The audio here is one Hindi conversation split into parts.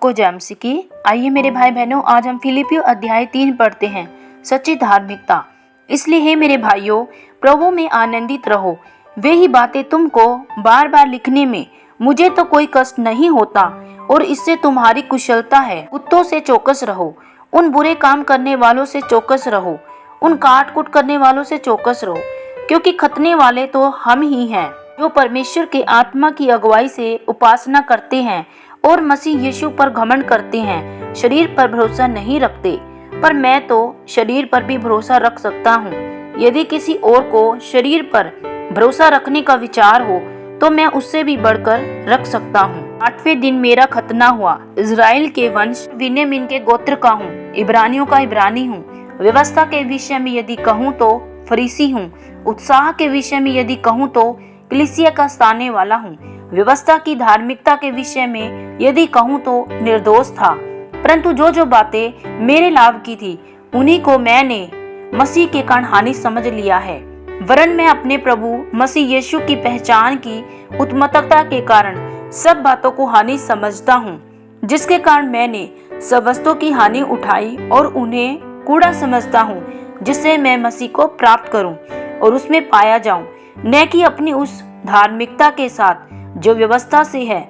सबको जय मसीह की। आइए मेरे भाई बहनों, आज हम फिलिपियों अध्याय 3 पढ़ते हैं, सच्ची धार्मिकता। इसलिए हे मेरे भाइयों, प्रभु में आनंदित रहो। वे ही बातें तुमको बार बार लिखने में मुझे तो कोई कष्ट नहीं होता और इससे तुम्हारी कुशलता है। कुत्तों से चौकस रहो, उन बुरे काम करने वालों से चौकस रहो, उन काट कुट करने वालों से चौकस रहो, क्योंकि खतने वाले तो हम ही हैं, जो परमेश्वर के आत्मा की अगुवाई से उपासना करते हैं और मसीह यीशु पर घमंड करते हैं। शरीर पर भरोसा नहीं रखते, पर मैं तो शरीर पर भी भरोसा रख सकता हूँ। यदि किसी और को शरीर पर भरोसा रखने का विचार हो तो मैं उससे भी बढ़कर रख सकता हूँ। 8वें दिन मेरा खतना हुआ। इज़राइल के वंश बिन्यामीन के गोत्र का हूँ, इब्रानियों का इब्रानी हूँ। व्यवस्था के विषय में यदि कहूँ तो फरीसी हूँ, उत्साह के विषय में यदि कहूँ तो कलीसिया का स्थाने वाला हूँ। व्यवस्था की धार्मिकता के विषय में यदि कहूँ तो निर्दोष था, परंतु जो बातें मेरे लाभ की थी उन्हीं को मैंने मसीह के कारण हानि समझ लिया है। वरन मैं अपने प्रभु मसीह यीशु की पहचान की उत्तमता के कारण सब बातों को हानि समझता हूँ, जिसके कारण मैंने सब वस्तुओं की हानि उठाई और उन्हें कूड़ा समझता हूँ, जिससे मैं मसीह को प्राप्त करूँ और उसमें पाया जाऊँ, न कि अपनी उस धार्मिकता के साथ जो व्यवस्था से है,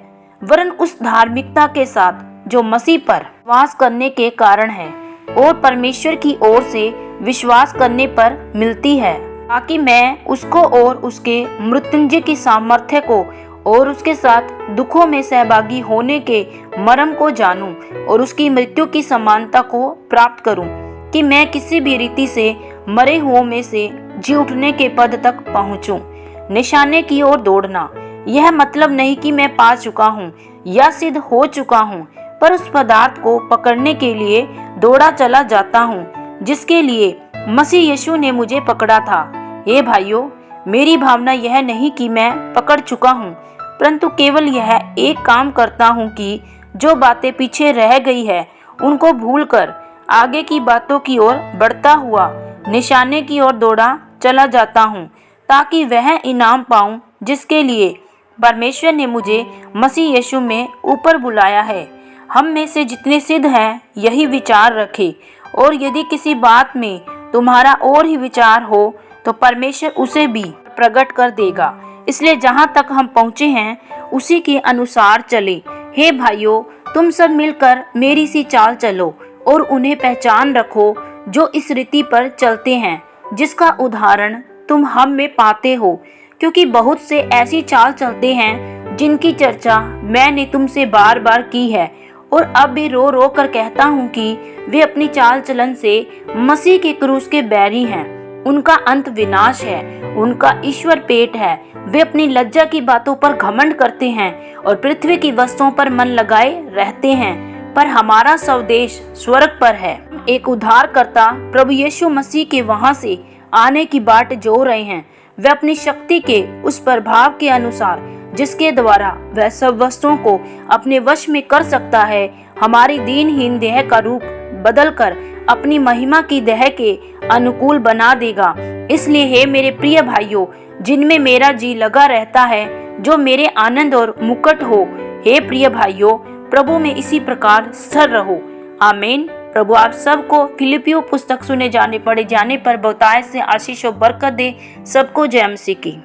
वरन उस धार्मिकता के साथ जो मसीह पर विश्वास करने के कारण है और परमेश्वर की ओर से विश्वास करने पर मिलती है, ताकि मैं उसको और उसके मृत्युंजय की सामर्थ्य को और उसके साथ दुखों में सहभागी होने के मर्म को जानूं और उसकी मृत्यु की समानता को प्राप्त करूं, कि मैं किसी भी रीति से मरे हुओं में से जी उठने के पद तक पहुंचूं। निशाने की ओर दौड़ना, यह मतलब नहीं कि मैं पा चुका हूँ या सिद्ध हो चुका हूँ, पर उस पदार्थ को पकड़ने के लिए दौड़ा चला जाता हूँ जिसके लिए मसीह यीशु ने मुझे पकड़ा था। हे भाइयों, मेरी भावना यह नहीं कि मैं पकड़ चुका हूँ, परंतु केवल यह एक काम करता हूँ कि जो बातें पीछे रह गई है उनको भूलकर आगे की बातों की ओर बढ़ता हुआ निशाने की ओर दौड़ा चला जाता हूँ, ताकि वह इनाम पाऊँ जिसके लिए परमेश्वर ने मुझे मसीह यीशु में ऊपर बुलाया है। हम में से जितने सिद्ध हैं यही विचार रखें, और यदि किसी बात में तुम्हारा और ही विचार हो तो परमेश्वर उसे भी प्रकट कर देगा। इसलिए जहाँ तक हम पहुँचे हैं उसी के अनुसार चले। हे भाइयों, तुम सब मिलकर मेरी सी चाल चलो और उन्हें पहचान रखो जो इस रीति पर चलते हैं, जिसका उदाहरण तुम हम में पाते हो, क्योंकि बहुत से ऐसी चाल चलते हैं जिनकी चर्चा मैंने तुमसे बार बार की है और अब भी रो रो कर कहता हूँ कि वे अपनी चाल चलन से मसीह के क्रूस के बैरी हैं। उनका अंत विनाश है, उनका ईश्वर पेट है। वे अपनी लज्जा की बातों पर घमंड करते हैं और पृथ्वी की वस्तुओं पर मन लगाए रहते हैं, पर हमारा स्वदेश स्वर्ग पर है। एक उद्धारकर्ता प्रभु यीशु मसीह के वहां से आने की बाट जो रहे हैं। वे अपनी शक्ति के उस प्रभाव के अनुसार जिसके द्वारा वह सब वस्तुओं को अपने वश में कर सकता है, हमारी दीनहीन देह का रूप बदलकर अपनी महिमा की देह के अनुकूल बना देगा। इसलिए हे मेरे प्रिय भाइयों, जिनमें मेरा जी लगा रहता है, जो मेरे आनंद और मुकुट हो, हे प्रिय भाइयों, प्रभु में इसी प्रकार स्थिर रहो। आमीन। प्रभु आप सबको फिलिपियों पुस्तक सुने जाने पड़े जाने पर बहुतायत से आशीष और बरकत दे। सबको जय मसीह की।